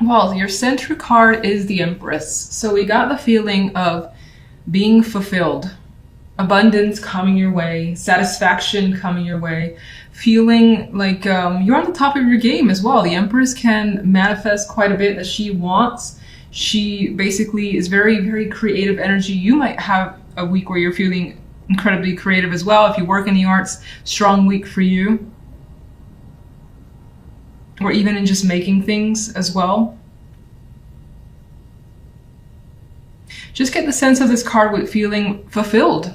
Well, your center card is the Empress. So we got the feeling of being fulfilled, abundance coming your way, satisfaction coming your way, feeling like you're on the top of your game as well. The Empress can manifest quite a bit that she wants. She basically is very, very creative energy. You might have a week where you're feeling incredibly creative as well. If you work in the arts, strong week for you. Or even in just making things as well. Just get the sense of this card with feeling fulfilled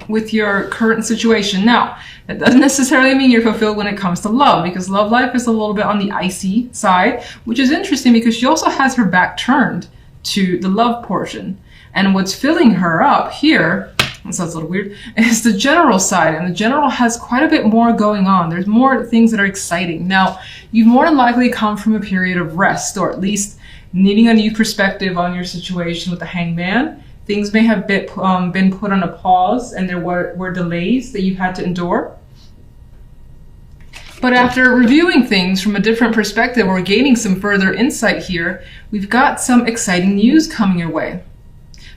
with your current situation. Now, that doesn't necessarily mean you're fulfilled when it comes to love, because love life is a little bit on the icy side, which is interesting because she also has her back turned to the love portion. And what's filling her up here, that sounds a little weird, is the general side. And the general has quite a bit more going on. There's more things that are exciting. Now, you've more than likely come from a period of rest, or at least needing a new perspective on your situation with the Hangman. Things may have been put on a pause, and there were delays that you've had to endure. But after reviewing things from a different perspective or gaining some further insight here, we've got some exciting news coming your way.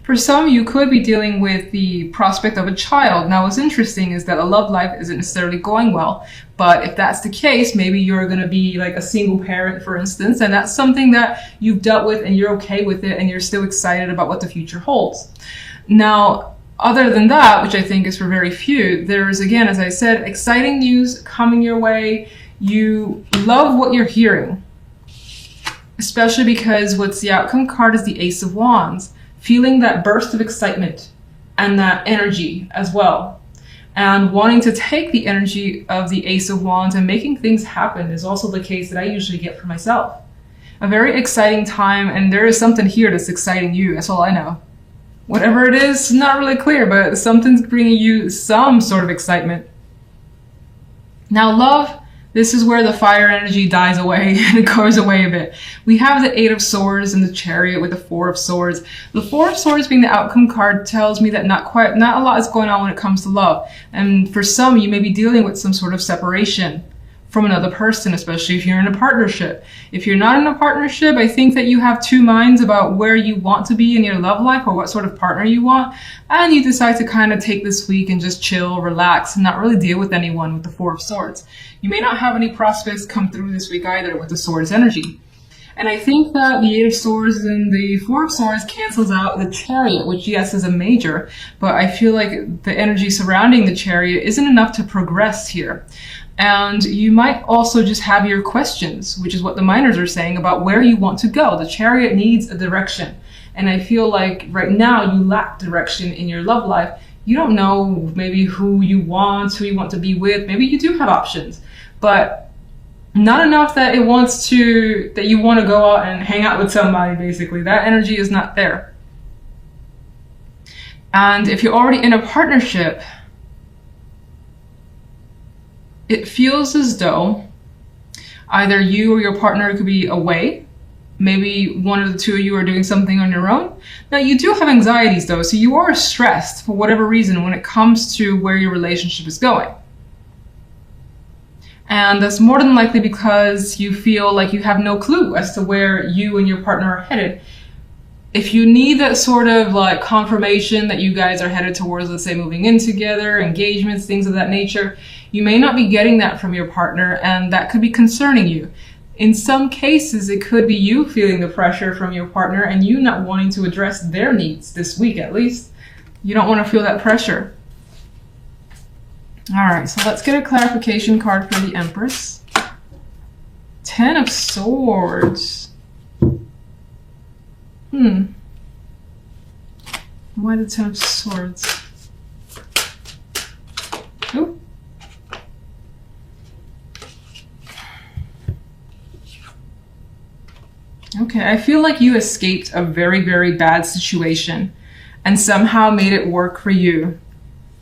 For some, you could be dealing with the prospect of a child. Now, what's interesting is that a love life isn't necessarily going well. But if that's the case, maybe you're going to be like a single parent, for instance, and that's something that you've dealt with and you're okay with it and you're still excited about what the future holds. Now, other than that, which I think is for very few, there's, again, as I said, exciting news coming your way. You love what you're hearing, especially because what's the outcome card is the Ace of Wands. Feeling that burst of excitement and that energy as well. And wanting to take the energy of the Ace of Wands and making things happen is also the case that I usually get for myself. A very exciting time, and there is something here that's exciting you, that's all I know. Whatever it is, not really clear, but something's bringing you some sort of excitement. Now, love, this is where the fire energy dies away and it goes away a bit. We have the Eight of Swords and the Chariot with the Four of Swords. The Four of Swords being the outcome card tells me that not a lot is going on when it comes to love. And for some, you may be dealing with some sort of separation from another person, especially if you're in a partnership. If you're not in a partnership, I think that you have two minds about where you want to be in your love life or what sort of partner you want. And you decide to kind of take this week and just chill, relax, and not really deal with anyone with the Four of Swords. You may not have any prospects come through this week either with the Swords energy. And I think that the Eight of Swords and the Four of Swords cancels out the Chariot, which yes is a major, but I feel like the energy surrounding the Chariot isn't enough to progress here. And you might also just have your questions, which is what the minors are saying about where you want to go. The Chariot needs a direction. And I feel like right now you lack direction in your love life. You don't know maybe who you want to be with. Maybe you do have options, but not enough that you want to go out and hang out with somebody, basically. That energy is not there. And if you're already in a partnership, it feels as though either you or your partner could be away. Maybe one of the two of you are doing something on your own. Now, you do have anxieties though, so you are stressed for whatever reason when it comes to where your relationship is going. And that's more than likely because you feel like you have no clue as to where you and your partner are headed. If you need that sort of like confirmation that you guys are headed towards, let's say, moving in together, engagements, things of that nature, you may not be getting that from your partner, and that could be concerning you. In some cases, it could be you feeling the pressure from your partner and you not wanting to address their needs this week, at least. You don't want to feel that pressure. All right, so let's get a clarification card for the Empress. Ten of Swords. Why the Ten of Swords? Oh. Okay, I feel like you escaped a very, very bad situation and somehow made it work for you.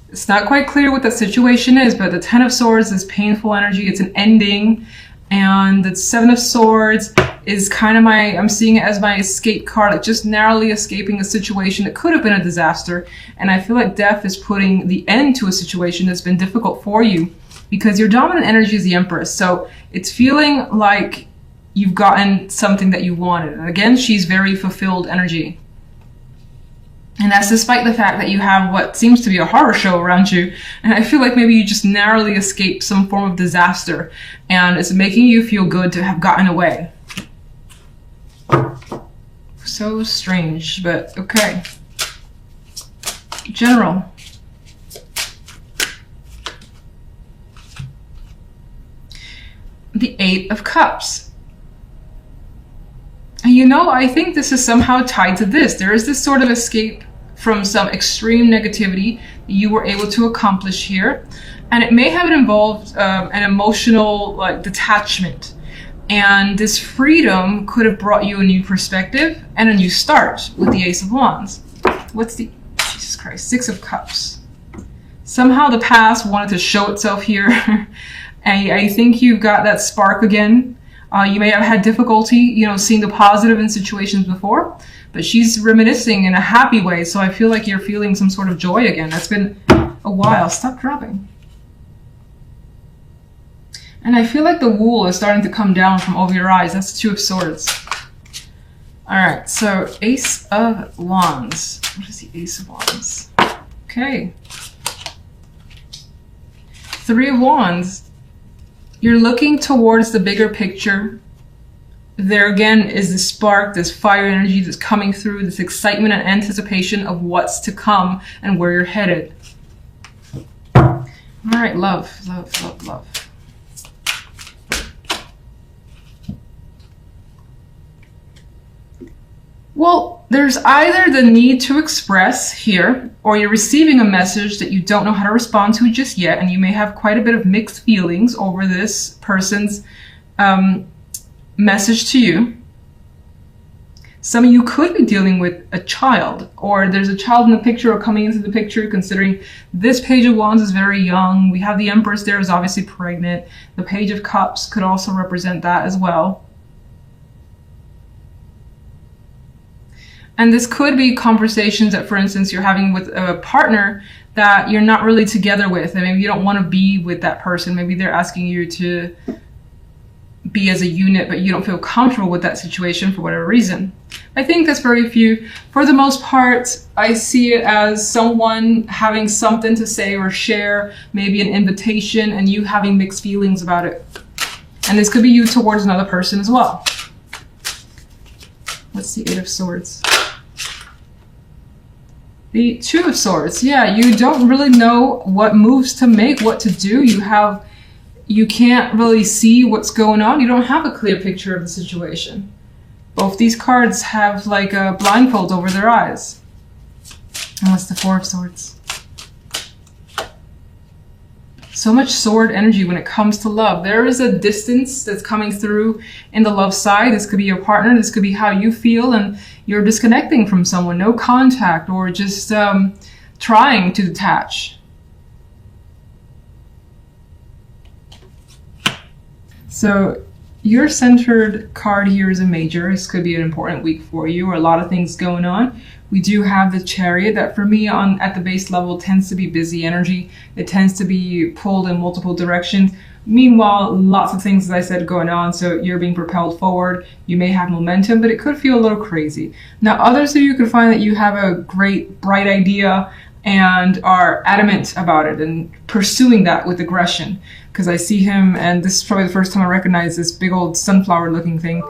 It's not quite clear what that situation is, but the Ten of Swords is painful energy. It's an ending. And the Seven of Swords is kind of I'm seeing it as my escape card, like just narrowly escaping a situation that could have been a disaster. And I feel like death is putting the end to a situation that's been difficult for you because your dominant energy is the Empress. So it's feeling like you've gotten something that you wanted. And again, she's very fulfilled energy. And that's despite the fact that you have what seems to be a horror show around you. And I feel like maybe you just narrowly escaped some form of disaster. And it's making you feel good to have gotten away. So strange, but okay. General. The Eight of Cups. And you know, I think this is somehow tied to this. There is this sort of escape from some extreme negativity that you were able to accomplish here. And it may have involved an emotional detachment. And this freedom could have brought you a new perspective and a new start with the Ace of Wands. What's the, Jesus Christ, Six of Cups. Somehow the past wanted to show itself here. I think you've got that spark again. You may have had difficulty, seeing the positive in situations before, but she's reminiscing in a happy way. So I feel like you're feeling some sort of joy again. That's been a while. Stop dropping. And I feel like the wool is starting to come down from over your eyes. That's Two of Swords. All right, so Ace of Wands. What is the Ace of Wands? Okay. Three of Wands. You're looking towards the bigger picture. There again is this spark, this fire energy that's coming through, this excitement and anticipation of what's to come and where you're headed. All right, love, love, love, love. Well, there's either the need to express here, or you're receiving a message that you don't know how to respond to just yet, and you may have quite a bit of mixed feelings over this person's message to you. Some of you could be dealing with a child, or there's a child in the picture or coming into the picture, considering this Page of Wands is very young. We have the Empress there is obviously pregnant. The Page of Cups could also represent that as well. And this could be conversations that, for instance, you're having with a partner that you're not really together with. And maybe you don't want to be with that person. Maybe they're asking you to be as a unit, but you don't feel comfortable with that situation for whatever reason. I think that's very few. For the most part, I see it as someone having something to say or share, maybe an invitation, and you having mixed feelings about it. And this could be you towards another person as well. What's the Eight of Swords? The Two of Swords. Yeah, you don't really know what moves to make, what to do. You can't really see what's going on. You don't have a clear picture of the situation. Both these cards have like a blindfold over their eyes. And what's the Four of Swords? So much sword energy when it comes to love. There is a distance that's coming through in the love side. This could be your partner. This could be how you feel, and you're disconnecting from someone. No contact, or just trying to detach. So your centered card here is a Major. This could be an important week for you, or a lot of things going on. We do have the Chariot that for me at the base level tends to be busy energy. It tends to be pulled in multiple directions. Meanwhile, lots of things, as I said, going on. So you're being propelled forward. You may have momentum, but it could feel a little crazy. Now, others of you could find that you have a great, bright idea and are adamant about it and pursuing that with aggression. Because I see him, and this is probably the first time I recognize this big old sunflower looking thing.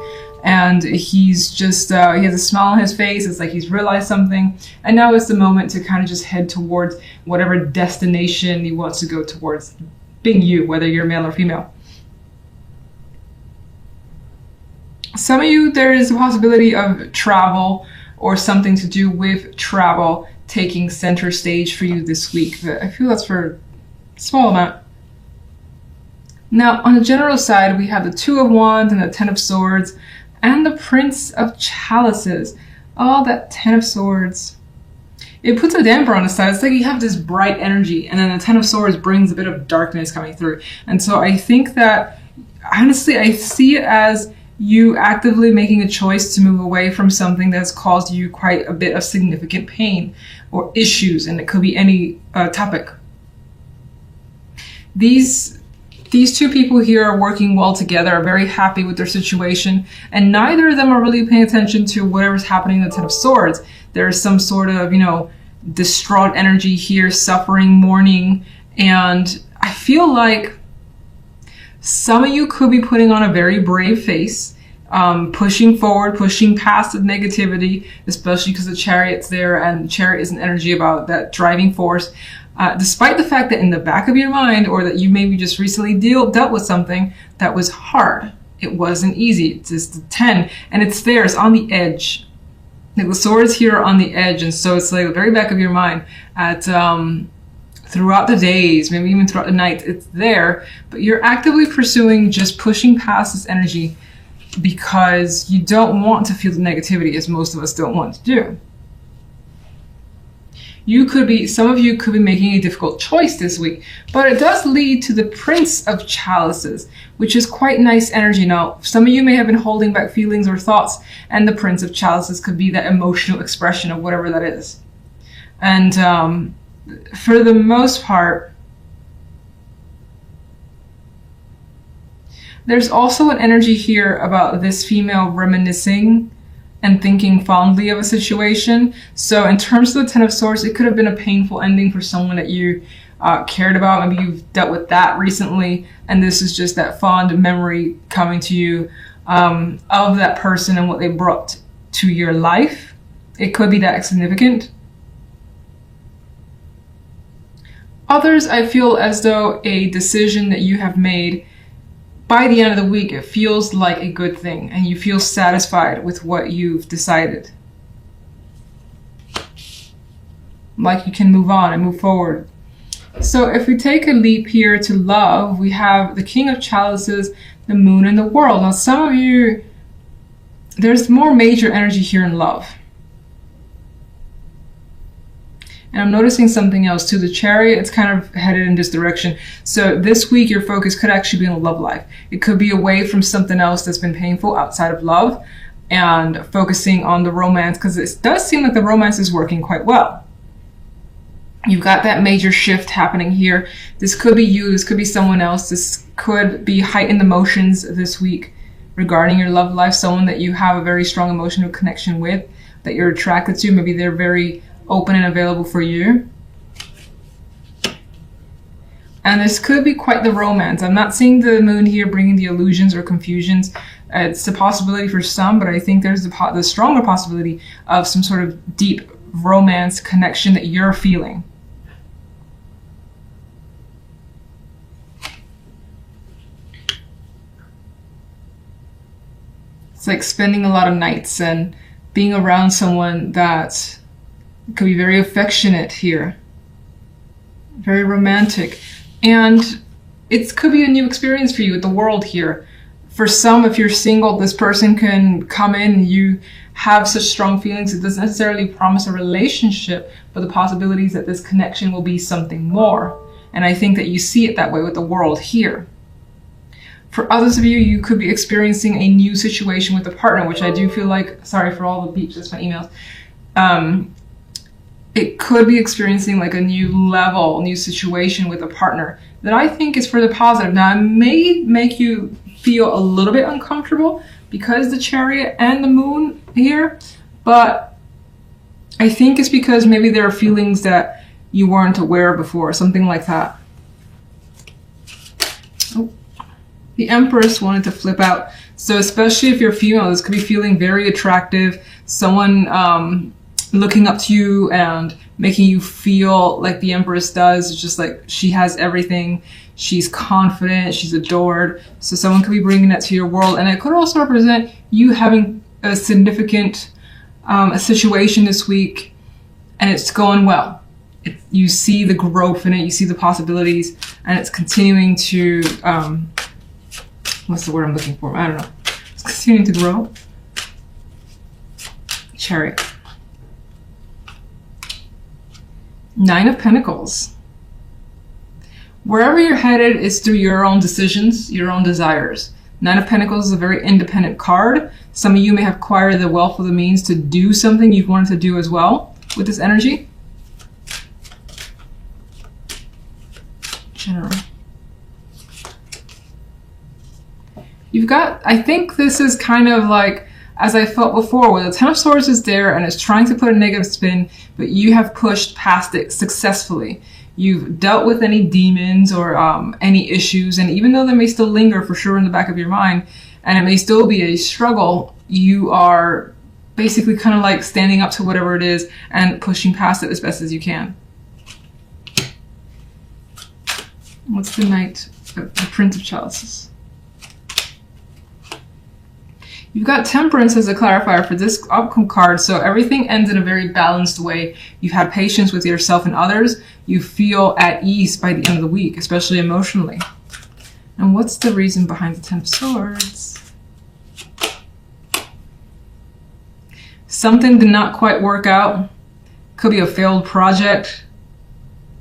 And he's just, he has a smile on his face. It's like he's realized something. And now is the moment to kind of just head towards whatever destination he wants to go towards, being you, whether you're male or female. Some of you, there is a possibility of travel or something to do with travel taking center stage for you this week. But I feel that's for a small amount. Now, on the general side, we have the Two of Wands and the Ten of Swords and the Prince of Chalices. Oh, that Ten of Swords. It puts a damper on the side. It's like you have this bright energy, and then the Ten of Swords brings a bit of darkness coming through. And so I think that, honestly, I see it as you actively making a choice to move away from something that's caused you quite a bit of significant pain or issues, and it could be any topic. These These two people here are working well together, are very happy with their situation, and neither of them are really paying attention to whatever's happening in the Ten of Swords. There's some sort of, distraught energy here, suffering, mourning, and I feel like some of you could be putting on a very brave face, pushing forward, pushing past the negativity, especially because the Chariot's there, and the Chariot is an energy about that driving force. Despite the fact that in the back of your mind, or that you maybe just recently dealt with something that was hard. It wasn't easy. It's just the 10, and it's there. It's on the edge. Like the swords here are on the edge, and so it's like the very back of your mind at throughout the days, maybe even throughout the night. It's there, but you're actively pursuing just pushing past this energy because you don't want to feel the negativity, as most of us don't want to do. Some of you could be making a difficult choice this week, but it does lead to the Prince of Chalices, which is quite nice energy. Now, some of you may have been holding back feelings or thoughts, and the Prince of Chalices could be that emotional expression of whatever that is. And for the most part, there's also an energy here about this female reminiscing and thinking fondly of a situation. So in terms of the Ten of Swords, it could have been a painful ending for someone that you cared about. Maybe you've dealt with that recently, and this is just that fond memory coming to you of that person and what they brought to your life. It could be that significant. Others, I feel as though a decision that you have made, by the end of the week, it feels like a good thing, and you feel satisfied with what you've decided. Like you can move on and move forward. So if we take a leap here to love, we have the King of Chalices, the Moon, and the World. Now some of you, there's more major energy here in love. And I'm noticing something else too. The Chariot, it's kind of headed in this direction. So this week, your focus could actually be on the love life. It could be away from something else that's been painful outside of love and focusing on the romance, because it does seem like the romance is working quite well. You've got that major shift happening here. This could be you. This could be someone else. This could be heightened emotions this week regarding your love life. Someone that you have a very strong emotional connection with, that you're attracted to. Maybe they're very open and available for you. And this could be quite the romance. I'm not seeing the Moon here bringing the illusions or confusions. It's a possibility for some, but I think there's the stronger possibility of some sort of deep romance connection that you're feeling. It's like spending a lot of nights and being around someone that could be very affectionate here, very romantic, and it could be a new experience for you with the World here. For some, if you're single, this person can come in and you have such strong feelings. It doesn't necessarily promise a relationship, but the possibilities that this connection will be something more. And I think that you see it that way with the World here. For others of you, you could be experiencing a new situation with a partner, which I do feel like, sorry for all the beeps, that's my emails. It could be experiencing like a new level, new situation with a partner that I think is for the positive. Now, it may make you feel a little bit uncomfortable because the Chariot and the Moon here, but I think it's because maybe there are feelings that you weren't aware of before, something like that. Oh, the Empress wanted to flip out. So especially if you're female, this could be feeling very attractive. Someone looking up to you and making you feel like the Empress does. It's just like she has everything. She's confident. She's adored. So someone could be bringing that to your world. And it could also represent you having a significant a situation this week and it's going well. You see the growth in it. You see the possibilities and it's continuing to, what's the word I'm looking for? I don't know. It's continuing to grow. Chariot. Nine of Pentacles. Wherever you're headed is through your own decisions, your own desires. Nine of Pentacles is a very independent card. Some of you may have acquired the wealth of the means to do something you've wanted to do as well with this energy. General. You've got, I think this is kind of like, as I felt before, where the Ten of Swords is there and it's trying to put a negative spin, but you have pushed past it successfully. You've dealt with any demons or any issues, and even though they may still linger for sure in the back of your mind, and it may still be a struggle, you are basically kind of like standing up to whatever it is and pushing past it as best as you can. What's the Knight? The Prince of Chalices. You've got Temperance as a clarifier for this outcome card, so everything ends in a very balanced way. You've had patience with yourself and others. You feel at ease by the end of the week, especially emotionally. And what's the reason behind the Ten of Swords? Something did not quite work out. Could be a failed project.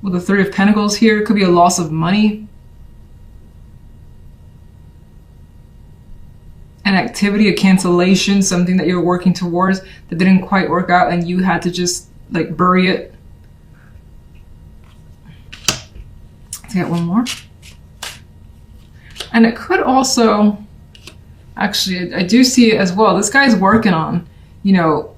With the Three of Pentacles here, could be a loss of money. An activity, a cancellation, something that you're working towards that didn't quite work out and you had to just like bury it. Let's get one more. And it could also, actually, I do see it as well. This guy's working on, you know,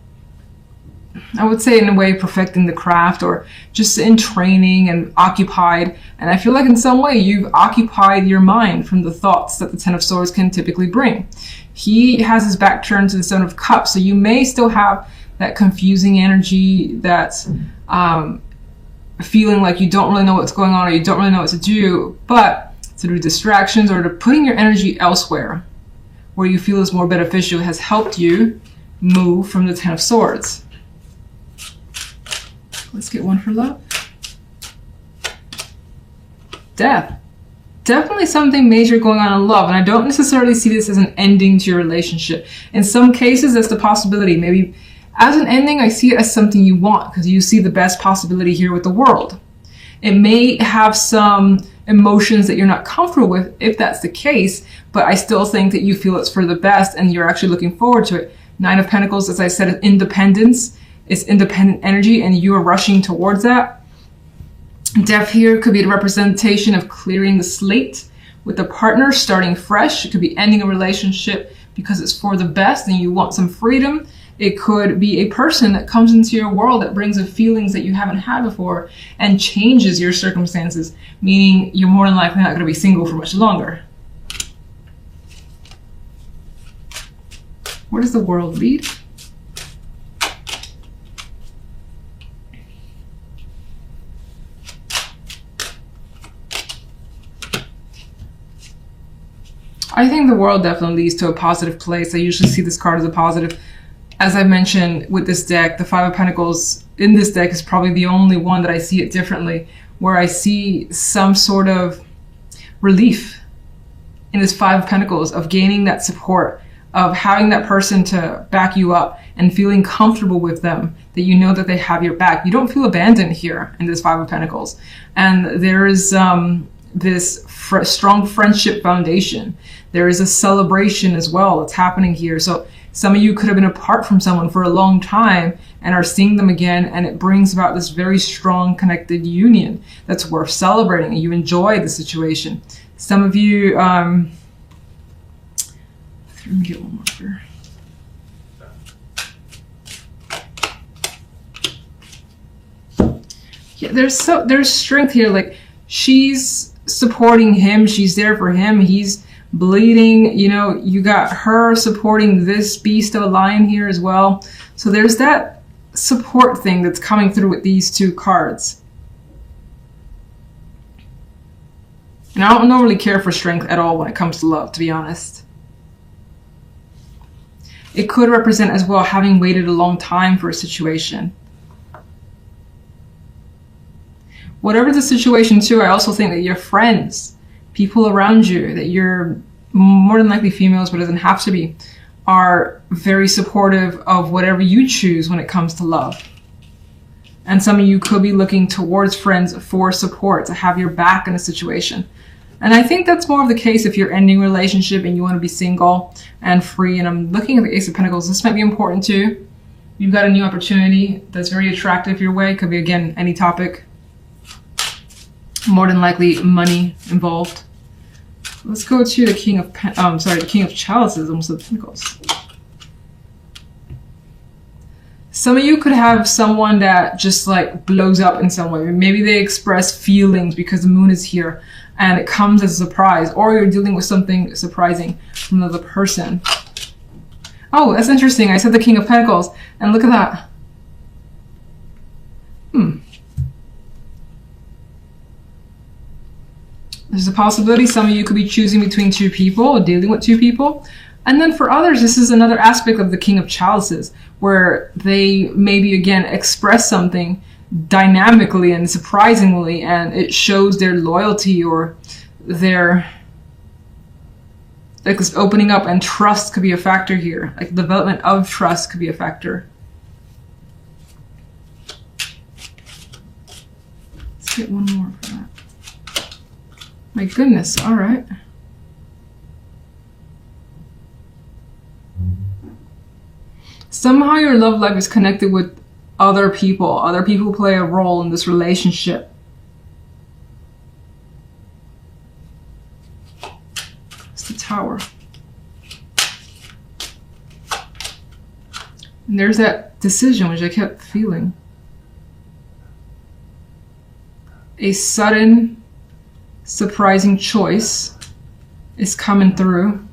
I would say in a way perfecting the craft or just in training and occupied. And I feel like in some way you've occupied your mind from the thoughts that the Ten of Swords can typically bring. He has his back turned to the Seven of Cups, so you may still have that confusing energy, that feeling like you don't really know what's going on or you don't really know what to do, but through distractions or to putting your energy elsewhere where you feel is more beneficial has helped you move from the Ten of Swords. Let's get one for love. Death. Definitely something major going on in love, and I don't necessarily see this as an ending to your relationship. In some cases, that's the possibility. Maybe as an ending, I see it as something you want because you see the best possibility here with the World. It may have some emotions that you're not comfortable with if that's the case, but I still think that you feel it's for the best and you're actually looking forward to it. Nine of Pentacles, as I said, is independence. It's independent energy and you are rushing towards that. Death here could be a representation of clearing the slate with a partner, starting fresh. It could be ending a relationship because it's for the best and you want some freedom. It could be a person that comes into your world that brings up feelings that you haven't had before and changes your circumstances, meaning you're more than likely not going to be single for much longer. Where does the World lead? I think the World definitely leads to a positive place. I usually see this card as a positive. As I mentioned with this deck, the Five of Pentacles in this deck is probably the only one that I see it differently, where I see some sort of relief in this Five of Pentacles of gaining that support, of having that person to back you up and feeling comfortable with them, that you know that they have your back. You don't feel abandoned here in this Five of Pentacles. And there is this strong friendship foundation. There is a celebration as well that's happening here. So some of you could have been apart from someone for a long time and are seeing them again, and it brings about this very strong connected union that's worth celebrating. You enjoy the situation. Some of you, let me get one more here. Yeah, there's strength here. Like, she's supporting him, she's there for him, he's bleeding, you know, you got her supporting this beast of a lion here as well. So there's that support thing that's coming through with these two cards. And I don't normally care for strength at all when it comes to love, to be honest. It could represent as well having waited a long time for a situation. Whatever the situation too, I also think that your friends, people around you, that you're more than likely females, but it doesn't have to be, are very supportive of whatever you choose when it comes to love. And some of you could be looking towards friends for support, to have your back in a situation. And I think that's more of the case if you're ending a relationship and you want to be single and free. And I'm looking at the Ace of Pentacles. This might be important too. You've got a new opportunity that's very attractive your way. Could be, again, any topic. More than likely money involved. Let's go to the King of the King of Chalices, almost the Pentacles. Some of you could have someone that just like blows up in some way. Maybe they express feelings because the moon is here and it comes as a surprise, or you're dealing with something surprising from another person. Oh, that's interesting. I said the King of Pentacles, and look at that. There's a possibility some of you could be choosing between two people or dealing with two people. And then for others, this is another aspect of the King of Chalices, where they maybe again express something dynamically and surprisingly, and it shows their loyalty or their, like this opening up, and trust could be a factor here. Like development of trust could be a factor. Let's get one more for that. My goodness, all right. Somehow your love life is connected with other people. Other people play a role in this relationship. It's the Tower. And there's that decision which I kept feeling. A sudden, surprising choice is coming through.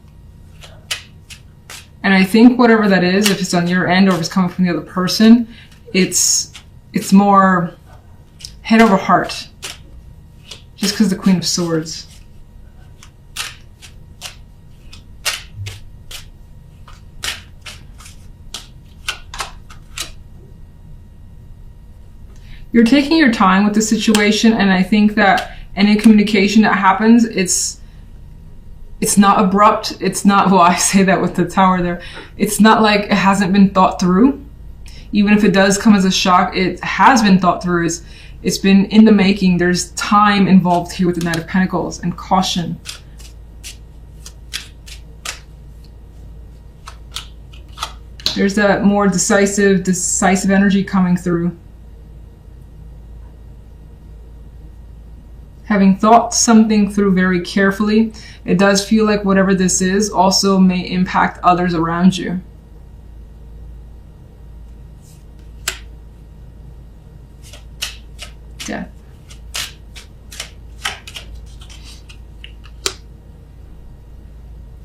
And I think whatever that is, if it's on your end or if it's coming from the other person, it's more head over heart. Just because the Queen of Swords. You're taking your time with the situation, and I think that any communication that happens, it's not abrupt. It's not, well, I say that with the Tower there. It's not like it hasn't been thought through. Even if it does come as a shock, it has been thought through. It's been in the making. There's time involved here with the Knight of Pentacles and caution. There's that more decisive energy coming through. Having thought something through very carefully, it does feel like whatever this is also may impact others around you. Death.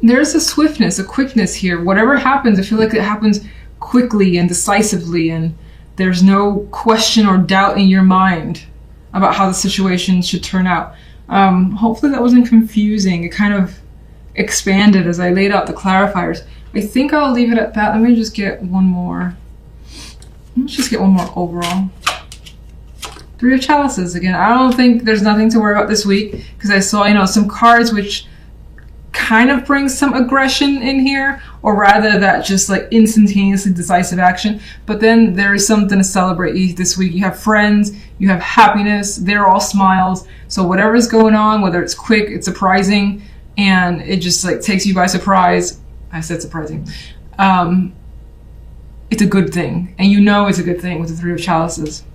There's a swiftness, a quickness here. Whatever happens, I feel like it happens quickly and decisively, and there's no question or doubt in your mind about how the situation should turn out. Hopefully that wasn't confusing. It kind of expanded as I laid out the clarifiers. I think I'll leave it at that. Let me just get one more. Let's just get one more overall. Three of Chalices again. I don't think there's nothing to worry about this week, because I saw, you know, some cards which kind of bring some aggression in here, or rather that just like instantaneously decisive action. But then there is something to celebrate this week. You have friends, you have happiness, they're all smiles. So whatever's going on, whether it's quick, it's surprising, and it just like takes you by surprise. I said surprising. It's a good thing, and you know it's a good thing with the Three of Chalices.